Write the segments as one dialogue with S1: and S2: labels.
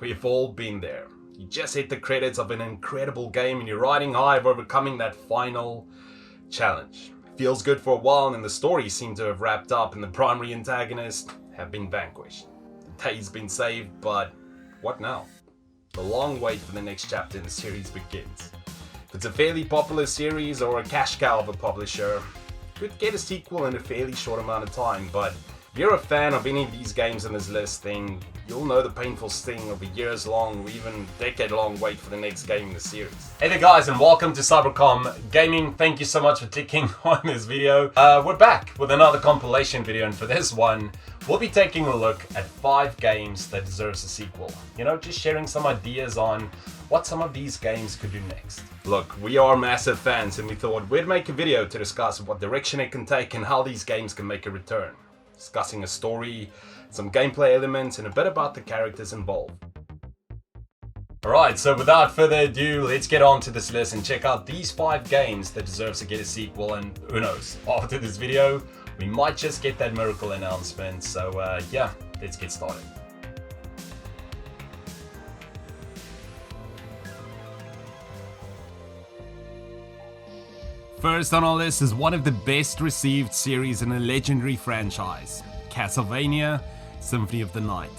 S1: We've all been there. You just hit the credits of an incredible game and you're riding high of overcoming that final challenge. Feels good for a while and the story seems to have wrapped up and the primary antagonists have been vanquished. The day's been saved, but what now? The long wait for the next chapter in the series begins. If it's a fairly popular series or a cash cow of a publisher, you could get a sequel in a fairly short amount of time, but if you're a fan of any of these games on this list, then you'll know the painful sting of a years-long or even decade-long wait for the next game in the series. Hey there guys, and welcome to Cybercom Gaming. Thank you so much for clicking on this video. We're back with another compilation video, and for this one, we'll be taking a look at 5 games that deserves a sequel. You know, just sharing some ideas on what some of these games could do next. Look, we are massive fans, and we thought we'd make a video to discuss what direction it can take and how these games can make a return. Discussing a story, some gameplay elements, and a bit about the characters involved. Alright, so without further ado, let's get on to this list and check out these 5 games that deserves to get a sequel, and who knows, after this video, we might just get that miracle announcement, so yeah, let's get started. First on our list is one of the best received series in a legendary franchise, Castlevania, Symphony of the Night.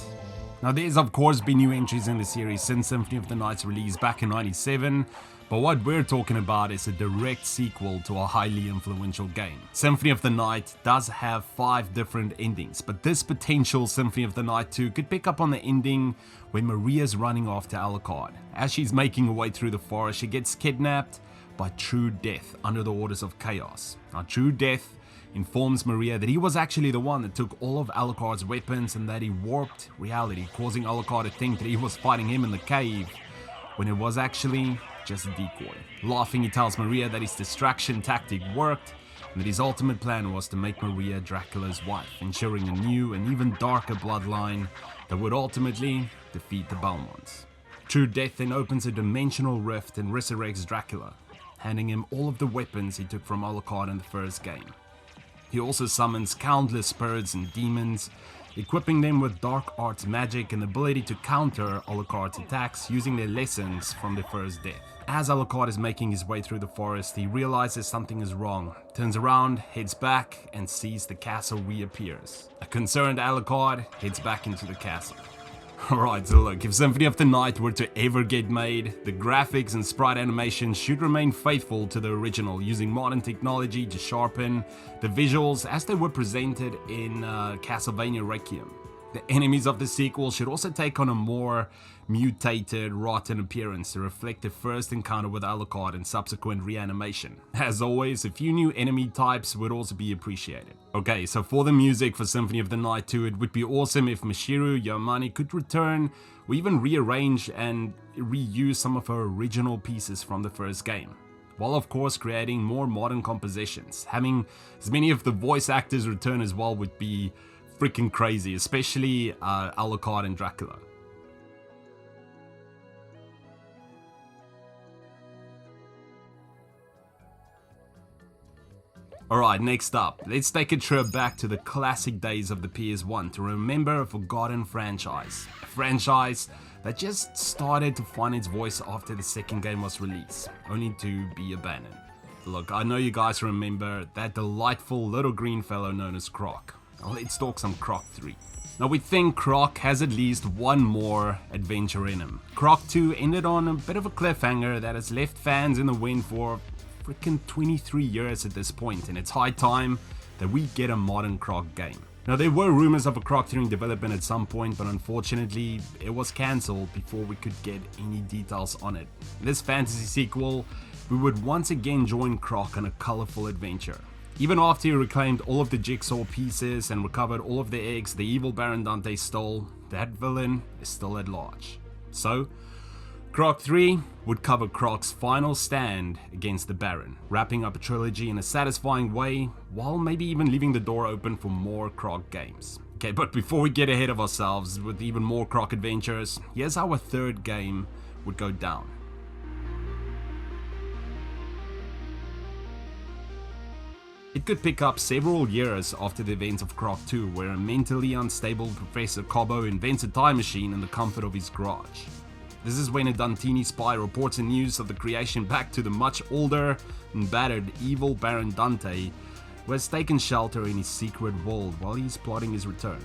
S1: Now there's of course been new entries in the series since Symphony of the Night's release back in '97, but what we're talking about is a direct sequel to a highly influential game. Symphony of the Night does have 5 different endings, but this potential Symphony of the Night 2 could pick up on the ending when Maria's running after Alucard. As she's making her way through the forest, she gets kidnapped by True Death under the orders of Chaos. Now True Death informs Maria that he was actually the one that took all of Alucard's weapons and that he warped reality, causing Alucard to think that he was fighting him in the cave when it was actually just a decoy. Laughing, he tells Maria that his distraction tactic worked and that his ultimate plan was to make Maria Dracula's wife, ensuring a new and even darker bloodline that would ultimately defeat the Belmonts. True Death then opens a dimensional rift and resurrects Dracula, handing him all of the weapons he took from Alucard in the first game. He also summons countless spirits and demons, equipping them with dark arts magic and the ability to counter Alucard's attacks using their lessons from the first death. As Alucard is making his way through the forest, he realizes something is wrong, turns around, heads back, and sees the castle reappears. A concerned Alucard heads back into the castle. Alright, so look, if Symphony of the Night were to ever get made, the graphics and sprite animation should remain faithful to the original, using modern technology to sharpen the visuals as they were presented in Castlevania Requiem. The enemies of the sequel should also take on a more mutated, rotten appearance to reflect the first encounter with Alucard and subsequent reanimation. As always, a few new enemy types would also be appreciated. Okay, so for the music for Symphony of the Night 2, it would be awesome if Michiru Yamane could return or even rearrange and reuse some of her original pieces from the first game, while of course creating more modern compositions. Having as many of the voice actors return as well would be freaking crazy, especially Alucard and Dracula. Alright, next up, let's take a trip back to the classic days of the PS1 to remember a forgotten franchise. A franchise that just started to find its voice after the second game was released, only to be abandoned. Look, I know you guys remember that delightful little green fellow known as Croc. Now let's talk some Croc 3. Now we think Croc has at least one more adventure in him. Croc 2 ended on a bit of a cliffhanger that has left fans in the wind for freaking 23 years at this point, and it's high time that we get a modern Croc game. Now there were rumors of a Croc 3 in development at some point, but unfortunately it was cancelled before we could get any details on it. In this fantasy sequel, we would once again join Croc on a colourful adventure. Even after he reclaimed all of the jigsaw pieces and recovered all of the eggs the evil Baron Dante stole, that villain is still at large. So, Croc 3 would cover Croc's final stand against the Baron, wrapping up a trilogy in a satisfying way, while maybe even leaving the door open for more Croc games. Okay, but before we get ahead of ourselves with even more Croc adventures, here's how a third game would go down. It could pick up several years after the events of Croc 2, where a mentally unstable Professor Cobo invents a time machine in the comfort of his garage. This is when a Dantini spy reports the news of the creation back to the much older and battered evil Baron Dante, who has taken shelter in his secret world while he's plotting his return.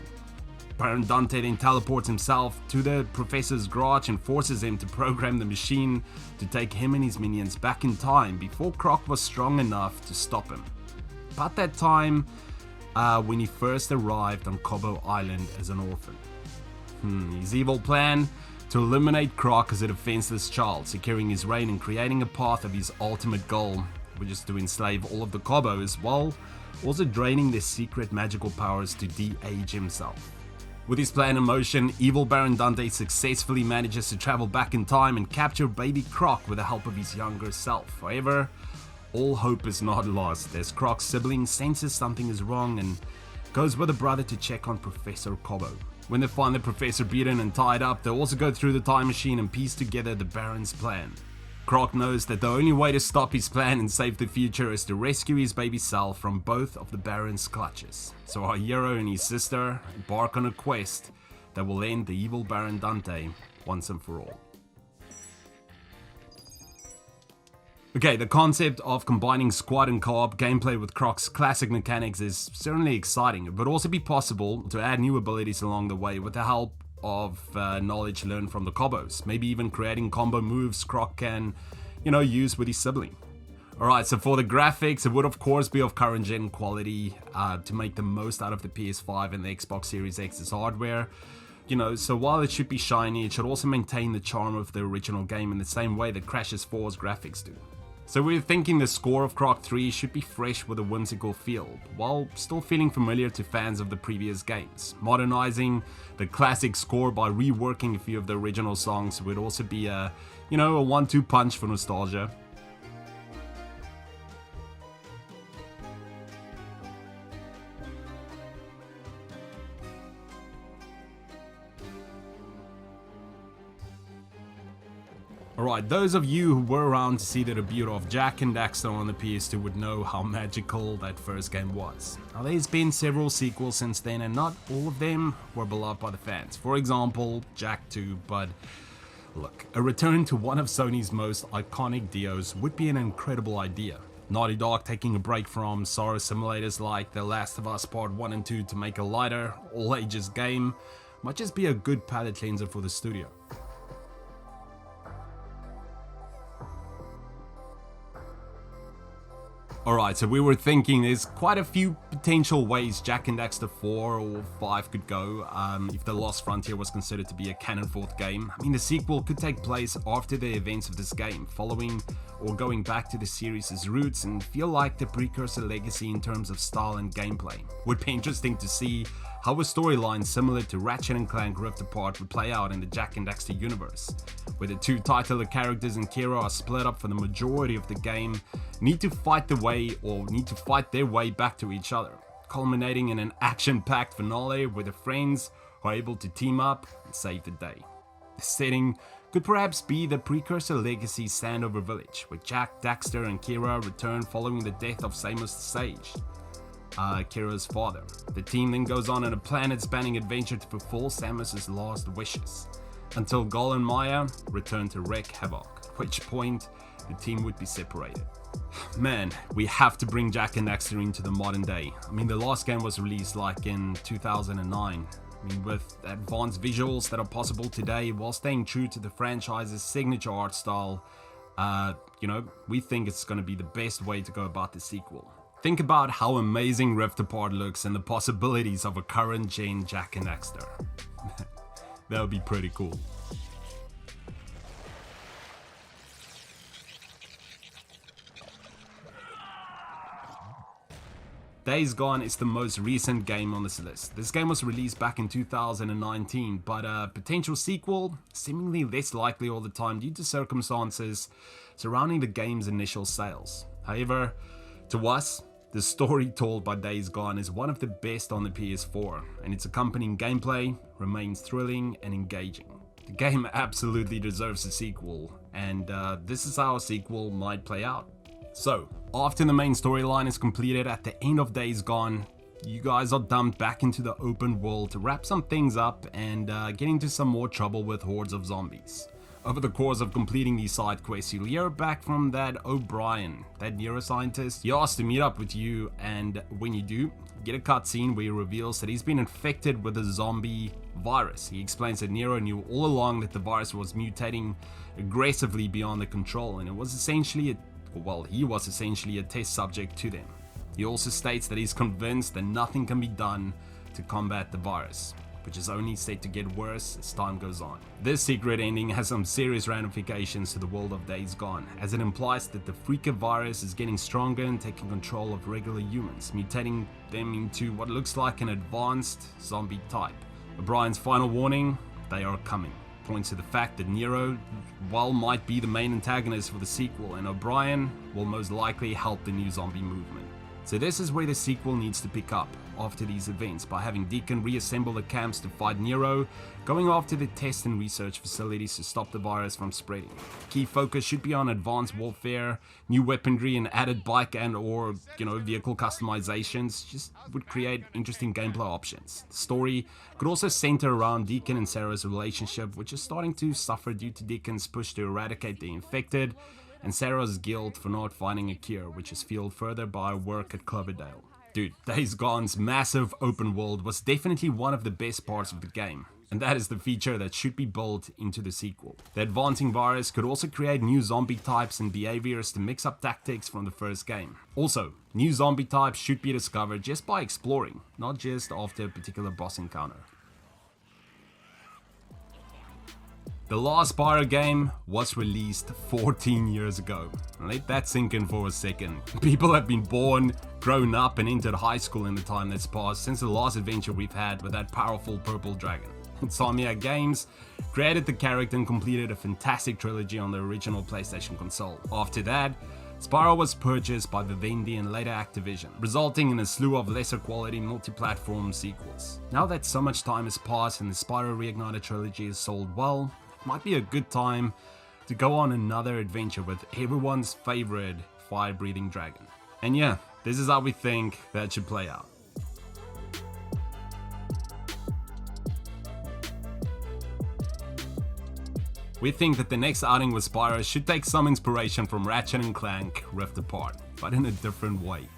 S1: Baron Dante then teleports himself to the Professor's garage and forces him to program the machine to take him and his minions back in time before Croc was strong enough to stop him. About that time when he first arrived on Cobo Island as an orphan. His evil plan to eliminate Croc as a defenseless child, securing his reign and creating a path of his ultimate goal, which is to enslave all of the Cobos while also draining their secret magical powers to de-age himself. With his plan in motion, evil Baron Dante successfully manages to travel back in time and capture baby Croc with the help of his younger self. However, all hope is not lost as Croc's sibling senses something is wrong and goes with a brother to check on Professor Cobo. When they find the Professor beaten and tied up, they also go through the time machine and piece together the Baron's plan. Croc knows that the only way to stop his plan and save the future is to rescue his baby self from both of the Baron's clutches. So our hero and his sister embark on a quest that will end the evil Baron Dante once and for all. Okay, the concept of combining squad and co-op gameplay with Croc's classic mechanics is certainly exciting. It would also be possible to add new abilities along the way with the help of knowledge learned from the Cobos. Maybe even creating combo moves Croc can, use with his sibling. Alright, so for the graphics, it would of course be of current gen quality to make the most out of the PS5 and the Xbox Series X's hardware. So while it should be shiny, it should also maintain the charm of the original game in the same way that Crash's 4's graphics do. So we're thinking the score of Croc 3 should be fresh with a whimsical feel, while still feeling familiar to fans of the previous games. Modernizing the classic score by reworking a few of the original songs would also be a 1-2 punch for nostalgia. Alright, those of you who were around to see the debut of Jak and Daxter on the PS2 would know how magical that first game was. Now there's been several sequels since then and not all of them were beloved by the fans. For example, Jak 2, but look, a return to one of Sony's most iconic duos would be an incredible idea. Naughty Dog taking a break from sorrow simulators like The Last of Us Part 1 and 2 to make a lighter, all-ages game might just be a good palate cleanser for the studio. Alright, so we were thinking there's quite a few potential ways Jak and Daxter 4 or 5 could go if The Lost Frontier was considered to be a canon fourth game. I mean, the sequel could take place after the events of this game, following or going back to the series' roots and feel like the precursor legacy in terms of style and gameplay. Would be interesting to see how a storyline similar to Ratchet & Clank Rift Apart would play out in the Jak and Daxter universe, where the two titular characters and Kira are split up for the majority of the game, need to fight their way back to each other, culminating in an action-packed finale where the friends are able to team up and save the day. The setting could perhaps be the precursor legacy Sandover Village, where Jak, Daxter and Kira return following the death of Samus Sage, Kira's father. The team then goes on a planet-spanning adventure to fulfill Samus's last wishes, until Gol and Maya return to wreak havoc, at which point the team would be separated. Man, we have to bring Jak and Daxter into the modern day. I mean, the last game was released like in 2009. I mean, with advanced visuals that are possible today while staying true to the franchise's signature art style, we think it's going to be the best way to go about the sequel. Think about how amazing Rift Apart looks and the possibilities of a current gen Jak and Daxter. That would be pretty cool. Days Gone is the most recent game on this list. This game was released back in 2019, but a potential sequel seemingly less likely all the time due to circumstances surrounding the game's initial sales. However, to us, the story told by Days Gone is one of the best on the PS4, and its accompanying gameplay remains thrilling and engaging. The game absolutely deserves a sequel, and this is how a sequel might play out. So, after the main storyline is completed at the end of Days Gone, you guys are dumped back into the open world to wrap some things up and get into some more trouble with hordes of zombies. Over the course of completing these side quests, you'll hear back from that O'Brien, that neuroscientist. He asks to meet up with you, and when you do, you get a cutscene where he reveals that he's been infected with a zombie virus. He explains that Nero knew all along that the virus was mutating aggressively beyond their control, and it was essentially he was essentially a test subject to them. He also states that he's convinced that nothing can be done to combat the virus, which is only set to get worse as time goes on. This secret ending has some serious ramifications to the world of Days Gone, as it implies that the freaker virus is getting stronger and taking control of regular humans, mutating them into what looks like an advanced zombie type. O'Brien's final warning, they are coming, points to the fact that Nero, might be the main antagonist for the sequel, and O'Brien will most likely help the new zombie movement. So this is where the sequel needs to pick up after these events, by having Deacon reassemble the camps to fight Nero, going after the test and research facilities to stop the virus from spreading. Key focus should be on advanced warfare, new weaponry, and added bike and or vehicle customizations. Just would create interesting gameplay options. The story could also center around Deacon and Sarah's relationship, which is starting to suffer due to Deacon's push to eradicate the infected, and Sarah's guilt for not finding a cure, which is fueled further by work at Cloverdale. Dude, Days Gone's massive open world was definitely one of the best parts of the game, and that is the feature that should be built into the sequel. The advancing virus could also create new zombie types and behaviors to mix up tactics from the first game. Also, new zombie types should be discovered just by exploring, not just after a particular boss encounter. The last Spyro game was released 14 years ago. Let that sink in for a second. People have been born, grown up, and entered high school in the time that's passed since the last adventure we've had with that powerful purple dragon. Insomniac Games created the character and completed a fantastic trilogy on the original PlayStation console. After that, Spyro was purchased by Vivendi and later Activision, resulting in a slew of lesser quality multi-platform sequels. Now that so much time has passed and the Spyro Reignited trilogy is sold well, might be a good time to go on another adventure with everyone's favorite fire-breathing dragon. And yeah, this is how we think that should play out. We think that the next outing with Spyro should take some inspiration from Ratchet and Clank Rift Apart, but in a different way.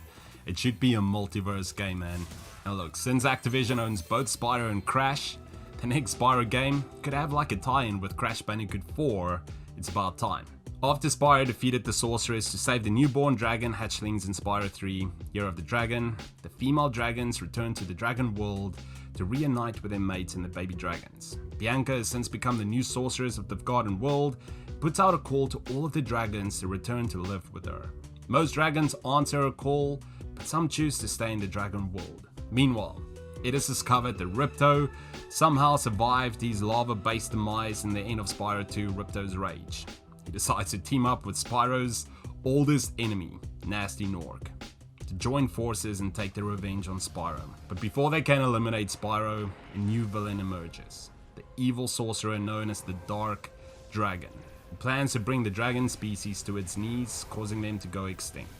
S1: It should be a multiverse game, man. And look, since Activision owns both Spyro and Crash, the next Spyro game could have like a tie-in with Crash Bandicoot 4, it's about time. After Spyro defeated the sorceress to save the newborn dragon hatchlings in Spyro 3, Year of the Dragon, the female dragons return to the dragon world to reunite with their mates and the baby dragons. Bianca has since become the new sorceress of the Forgotten World, puts out a call to all of the dragons to return to live with her. Most dragons answer her call, but some choose to stay in the dragon world. Meanwhile, it is discovered that Ripto somehow survived his lava-based demise in the end of Spyro 2, Ripto's Rage. He decides to team up with Spyro's oldest enemy, Nasty Nork, to join forces and take their revenge on Spyro. But before they can eliminate Spyro, a new villain emerges, the evil sorcerer known as the Dark Dragon, who plans to bring the dragon species to its knees, causing them to go extinct.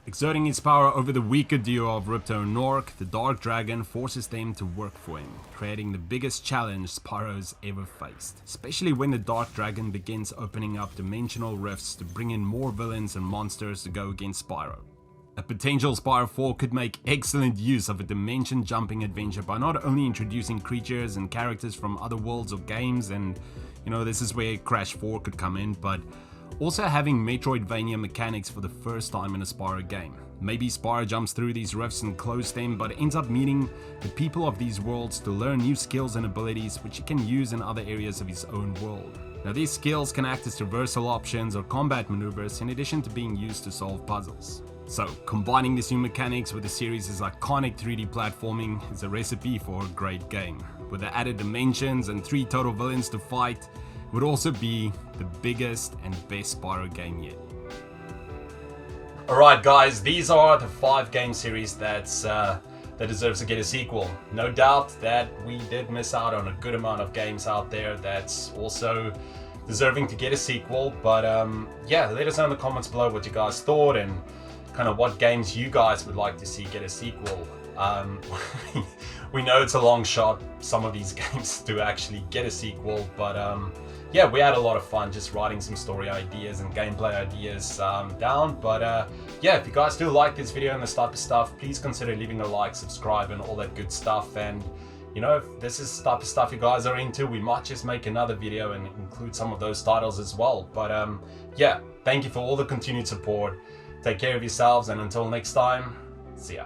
S1: Exerting his power over the weaker duo of Ripto and Nork, the Dark Dragon forces them to work for him, creating the biggest challenge Spyro's ever faced. Especially when the Dark Dragon begins opening up dimensional rifts to bring in more villains and monsters to go against Spyro. A potential Spyro 4 could make excellent use of a dimension-jumping adventure by not only introducing creatures and characters from other worlds or games, and this is where Crash 4 could come in, but also having Metroidvania mechanics for the first time in a Spyro game. Maybe Spyro jumps through these rifts and closes them, but ends up meeting the people of these worlds to learn new skills and abilities which he can use in other areas of his own world. Now these skills can act as traversal options or combat maneuvers in addition to being used to solve puzzles. So, combining these new mechanics with the series' iconic 3D platforming is a recipe for a great game. With the added dimensions and 3 total villains to fight, it would also be the biggest and best Spyro game yet. Alright guys, these are the 5 game series that deserves to get a sequel. No doubt that we did miss out on a good amount of games out there that's also deserving to get a sequel. But yeah, let us know in the comments below what you guys thought and kind of what games you guys would like to see get a sequel. We know it's a long shot, some of these games to actually get a sequel, but yeah, we had a lot of fun just writing some story ideas and gameplay ideas down. But yeah, if you guys do like this video and this type of stuff, please consider leaving a like, subscribe, and all that good stuff. And you know, if this is the type of stuff you guys are into, we might just make another video and include some of those titles as well. But yeah, thank you for all the continued support. Take care of yourselves, and until next time, see ya.